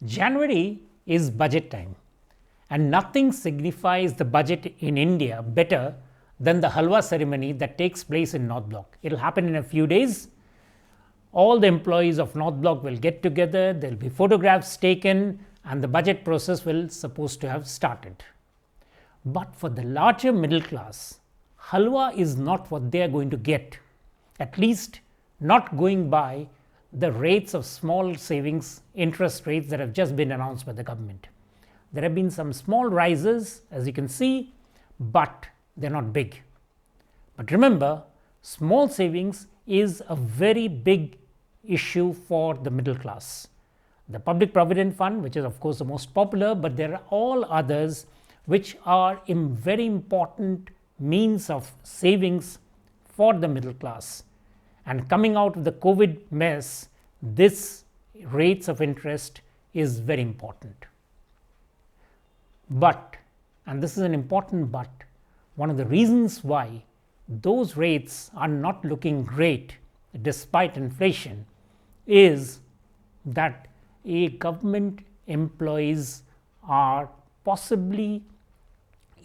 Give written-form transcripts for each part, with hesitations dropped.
January is budget time, and nothing signifies the budget in India better than the halwa ceremony that takes place in North Block. It will happen in a few days. All the employees of North Block will get together, there will be photographs taken, and the budget process will supposed to have started. But for the larger middle class, halwa is not what they are going to get, at least not going by the rates of small savings interest rates that have just been announced by the government. There have been some small rises, as you can see, but they are not big. But remember, small savings is a very big issue for the middle class. The Public Provident Fund, which is of course the most popular, but there are all others which are very important means of savings for the middle class. And coming out of the COVID mess, this rates of interest is very important. But, and this is an important but, one of the reasons why those rates are not looking great despite inflation is that government employees are possibly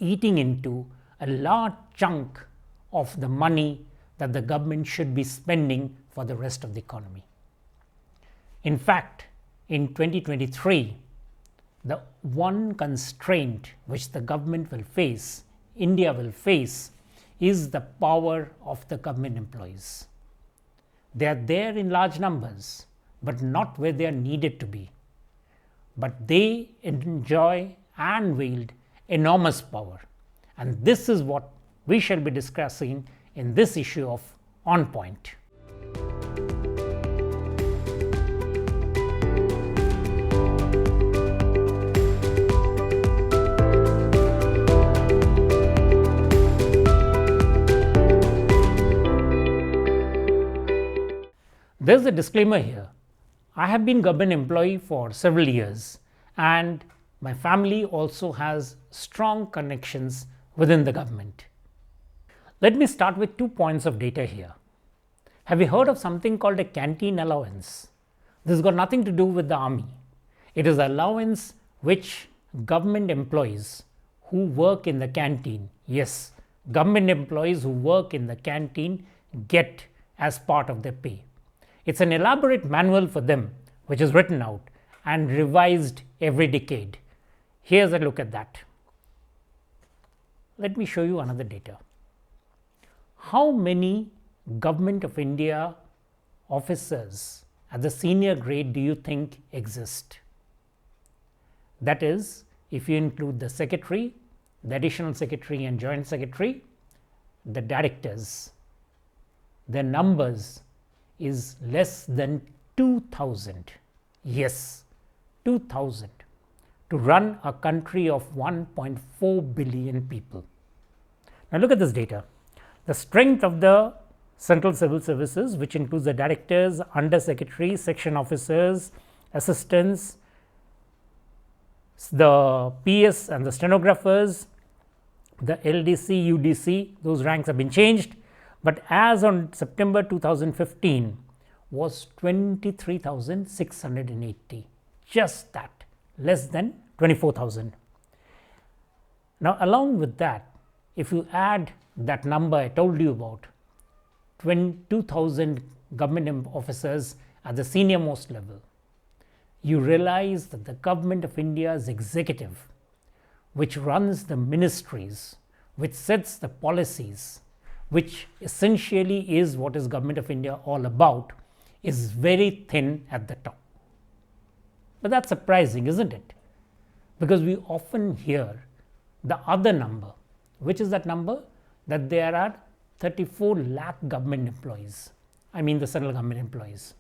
eating into a large chunk of the money that the government should be spending for the rest of the economy. In fact, in 2023, the one constraint which the government will face, India will face, is the power of the government employees. They are there in large numbers, but not where they are needed to be. But they enjoy and wield enormous power. And this is what we shall be discussing in this issue of On Point. There is a disclaimer here. I have been government employee for several years, and my family also has strong connections within the government. Let me start with 2 points of data here. Have you heard of something called a canteen allowance? This has got nothing to do with the army. It is an allowance which government employees who work in the canteen, yes, government employees who work in the canteen get as part of their pay. It's an elaborate manual for them which is written out and revised every decade. Here's a look at that. Let me show you another data. How many Government of India officers at the senior grade do you think exist? That is, if you include the secretary, the additional secretary and joint secretary, the directors, their numbers is less than 2,000. Yes, 2,000 to run a country of 1.4 billion people. Now look at this data. The strength of the Central Civil Services, which includes the directors, under secretaries, section officers, assistants, the PS and the stenographers, the LDC, UDC, those ranks have been changed. But as on September 2015 was 23,680, just that, less than 24,000. Now along with that, if you add that number I told you about, 22,000 government officers at the senior most level, you realize that the Government of India's executive, which runs the ministries, which sets the policies, which essentially is what is Government of India all about, is very thin at the top. But that's surprising, isn't it? Because we often hear the other number. Which is that number? That there are 34 lakh government employees, I mean the central government employees.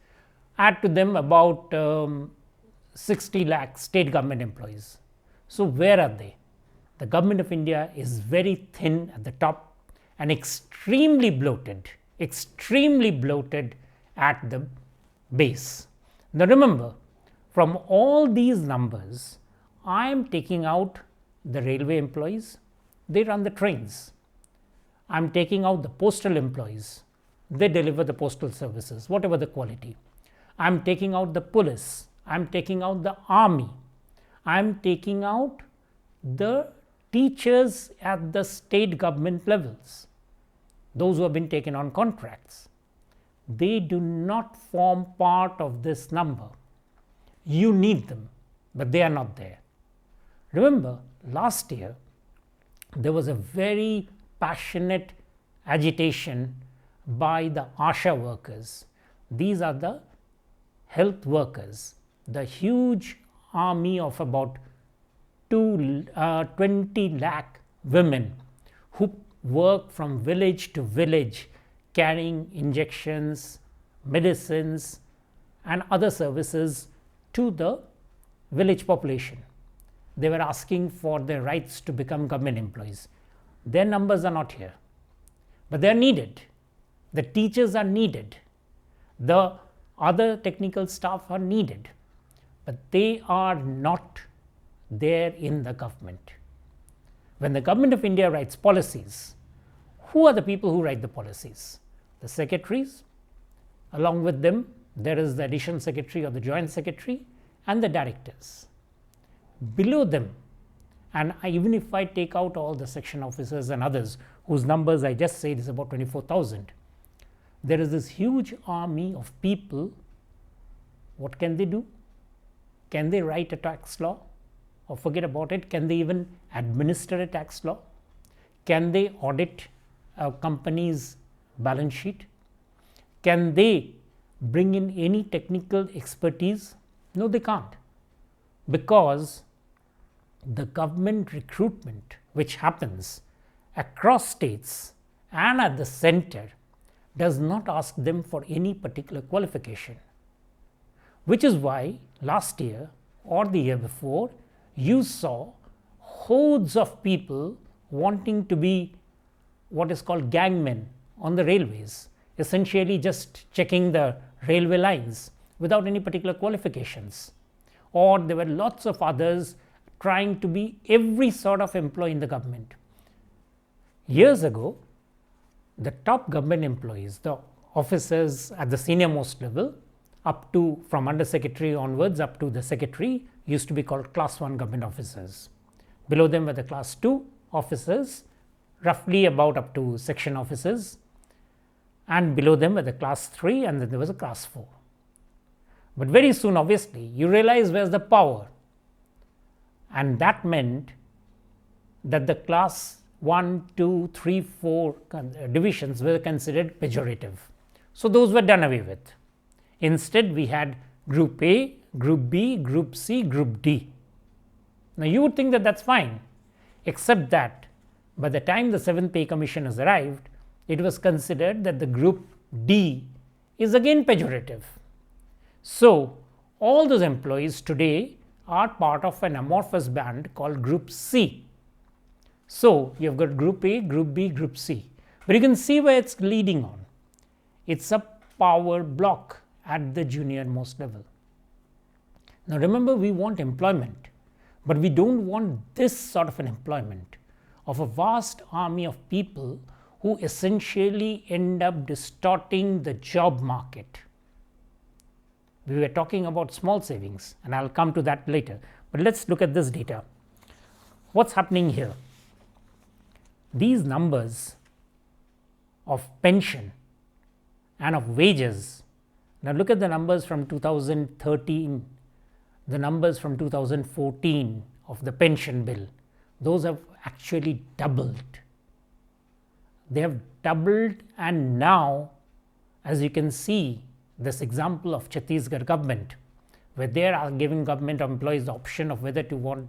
Add to them about 60 lakh state government employees. So where are they? The Government of India is very thin at the top and extremely bloated at the base. Now remember, from all these numbers, I am taking out the railway employees, they run the trains. I am taking out the postal employees, they deliver the postal services, whatever the quality. I am taking out the police, I am taking out the army, I am taking out the teachers at the state government levels, those who have been taken on contracts. They do not form part of this number. You need them, but they are not there. Remember, last year there was a very passionate agitation by the ASHA workers. These are the health workers, the huge army of about 20 lakh women who work from village to village carrying injections, medicines and other services to the village population. They were asking for their rights to become government employees. Their numbers are not here, but they are needed. The teachers are needed. The other technical staff are needed, but they are not there in the government. When the government of India writes policies, who are the people who write the policies? The secretaries. Along with them, there is the additional secretary or the joint secretary and the directors. Below them, and even if I take out all the section officers and others whose numbers I just said is about 24,000, there is this huge army of people. What can they do? Can they write a tax law? Or forget about it, can they even administer a tax law? Can they audit a company's balance sheet? Can they bring in any technical expertise? No, they can't, because the government recruitment which happens across states and at the center does not ask them for any particular qualification, which is why last year or the year before you saw hordes of people wanting to be what is called gangmen on the railways, essentially just checking the railway lines without any particular qualifications. Or there were lots of others trying to be every sort of employee in the government. Years ago, the top government employees, the officers at the senior most level, up to from under secretary onwards up to the secretary, used to be called class 1 government officers. Below them were the class 2 officers, roughly about up to section officers, and below them were the class 3, and then there was a class 4. But very soon, obviously, you realize where's the power, and that meant that the class 1, 2, 3, 4 divisions were considered pejorative. So those were done away with. Instead, we had group A, group B, group C, group D. Now you would think that that's fine, except that by the time the 7th Pay Commission has arrived, it was considered that the group D is again pejorative. So all those employees today are part of an amorphous band called group C. So you have got group A, group B, group C, but you can see where it's leading on. It's a power block at the junior most level. Now remember, we want employment, but we don't want this sort of an employment of a vast army of people who essentially end up distorting the job market. We were talking about small savings, and I'll come to that later, but let's look at this data. What's happening here? These numbers of pension and of wages. Now look at the numbers from 2013, the numbers from 2014 of the pension bill. Those have actually doubled. They have doubled, and now, as you can see, this example of Chhattisgarh government, where they are giving government employees the option of whether to want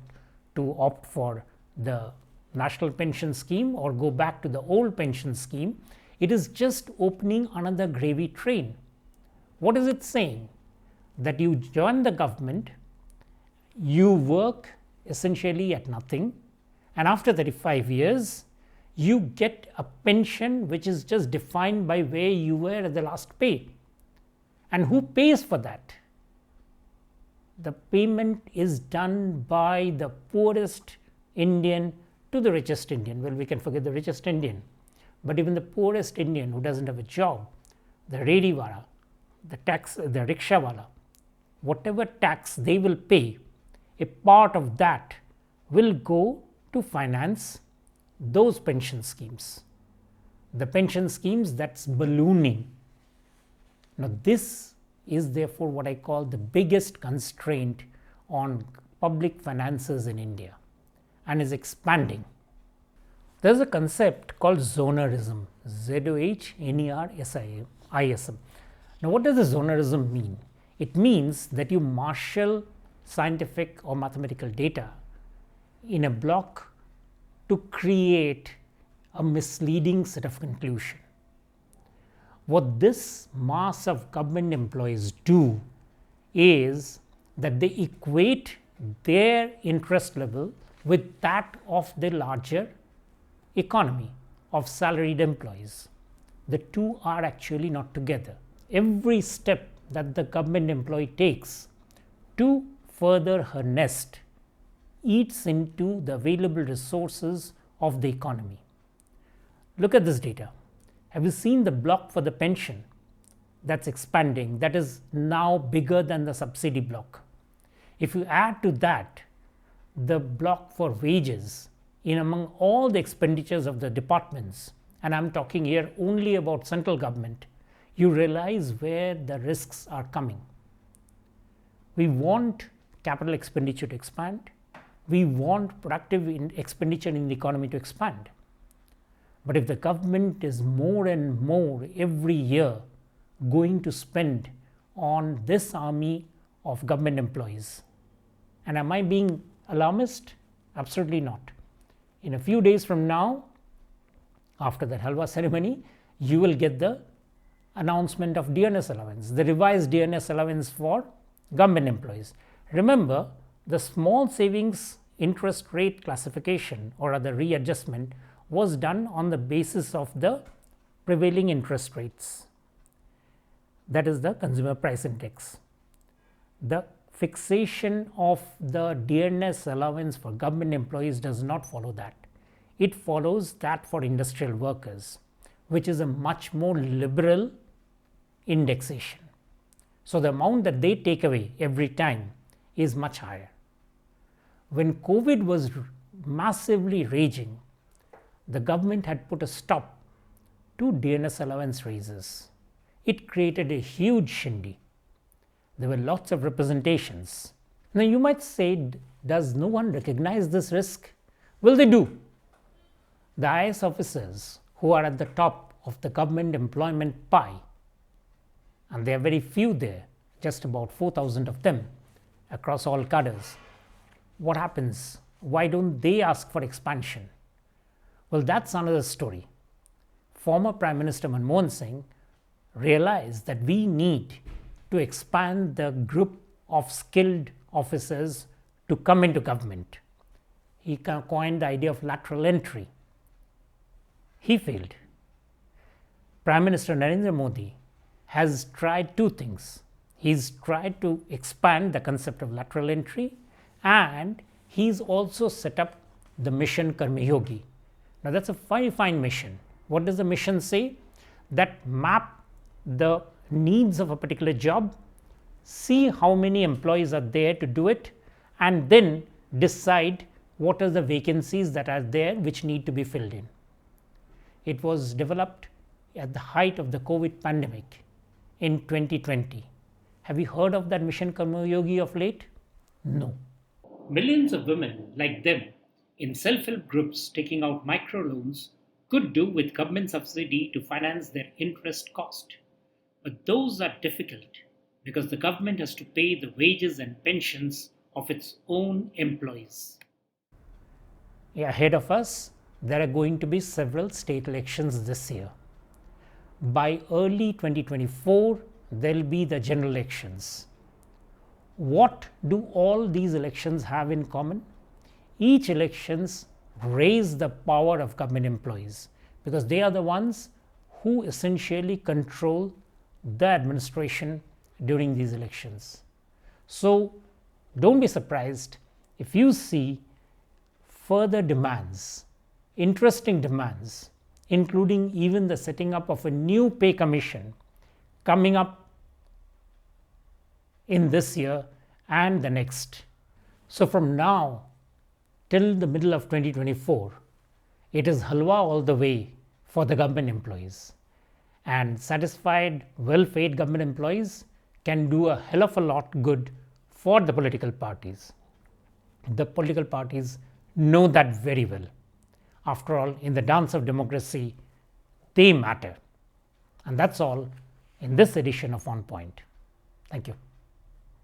to opt for the national pension scheme or go back to the old pension scheme. It is just opening another gravy train. What is it saying? That you join the government, you work essentially at nothing, and after 35 years, you get a pension which is just defined by where you were at the last pay. And who pays for that? The payment is done by the poorest Indian to the richest Indian. Well, we can forget the richest Indian, but even the poorest Indian who doesn't have a job, the rediwala, the rickshawala, whatever tax they will pay, a part of that will go to finance those pension schemes. The pension schemes that's ballooning. Now, this is therefore what I call the biggest constraint on public finances in India and is expanding. There is a concept called zonerism, ZOHNERSISM. Now, what does the zonerism mean? It means that you marshal scientific or mathematical data in a block to create a misleading set of conclusion. What this mass of government employees do is that they equate their interest level with that of the larger economy of salaried employees. The two are actually not together. Every step that the government employee takes to further her nest eats into the available resources of the economy. Look at this data. Have you seen the block for the pension that's expanding, that is now bigger than the subsidy block? If you add to that the block for wages in among all the expenditures of the departments, and I am talking here only about central government, you realize where the risks are coming. We want capital expenditure to expand. We want productive expenditure in the economy to expand. But if the government is more and more every year going to spend on this army of government employees, and am I being alarmist? Absolutely not. In a few days from now, after the halwa ceremony, you will get the announcement of dearness allowance, the revised dearness allowance for government employees. Remember, the small savings interest rate classification or other readjustment was done on the basis of the prevailing interest rates, that is the consumer price index. The fixation of the dearness allowance for government employees does not follow that. It follows that for industrial workers, which is a much more liberal indexation. So, the amount that they take away every time is much higher. When COVID was massively raging, the government had put a stop to dearness allowance raises. It created a huge shindy. There were lots of representations. Now, you might say, does no one recognize this risk? Well, they do. The IAS officers who are at the top of the government employment pie, and there are very few there, just about 4,000 of them across all cadres. What happens? Why don't they ask for expansion? Well, that's another story. Former Prime Minister Manmohan Singh realized that we need to expand the group of skilled officers to come into government. He coined the idea of lateral entry. He failed. Prime Minister Narendra Modi has tried two things. He's tried to expand the concept of lateral entry, and he's also set up the mission Karma Yogi. Now, that's a very fine mission. What does the mission say? That map the needs of a particular job, see how many employees are there to do it, and then decide what are the vacancies that are there which need to be filled in. It was developed at the height of the COVID pandemic in 2020. Have you heard of that mission Karma Yogi of late? No. Millions of women like them in self-help groups taking out microloans could do with government subsidy to finance their interest cost. But those are difficult because the government has to pay the wages and pensions of its own employees. Ahead of us, there are going to be several state elections this year. By early 2024, there will be the general elections. What do all these elections have in common? Each elections raise the power of government employees because they are the ones who essentially control the administration during these elections. So, don't be surprised if you see further demands, interesting demands, including even the setting up of a new pay commission coming up in this year and the next. So, from now till the middle of 2024, it is halwa all the way for the government employees. And satisfied, well paid government employees can do a hell of a lot good for the political parties. The political parties know that very well. After all, in the dance of democracy, they matter. And that's all in this edition of On Point. Thank you.